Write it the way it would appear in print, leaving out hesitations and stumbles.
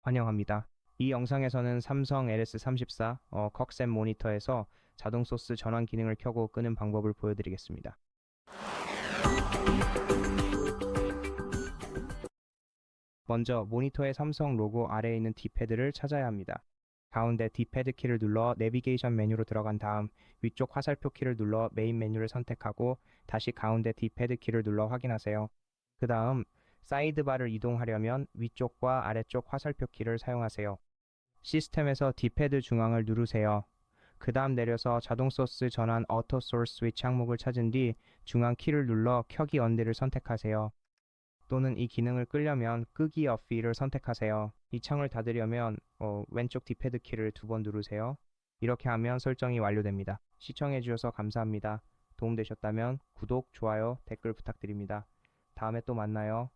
환영합니다. 이 영상에서는 삼성 LS34 컥셈 모니터에서 자동 소스 전환 기능을 켜고 끄는 방법을 보여드리겠습니다. 먼저 모니터의 삼성 로고 아래에 있는 D패드를 찾아야 합니다. 가운데 D패드 키를 눌러 내비게이션 메뉴로 들어간 다음 위쪽 화살표 키를 눌러 메인 메뉴를 선택하고 다시 가운데 D패드 키를 눌러 확인하세요. 그 다음 사이드바를 이동하려면 위쪽과 아래쪽 화살표 키를 사용하세요. 시스템에서 D패드 중앙을 누르세요. 그 다음 내려서 자동 소스 전환 어토 소스 스위치 항목을 찾은 뒤 중앙 키를 눌러 켜기 언디를 선택하세요. 또는 이 기능을 끄려면 끄기 어피를 선택하세요. 이 창을 닫으려면 왼쪽 D패드 키를 2번 누르세요. 이렇게 하면 설정이 완료됩니다. 시청해주셔서 감사합니다. 도움되셨다면 구독, 좋아요, 댓글 부탁드립니다. 다음에 또 만나요.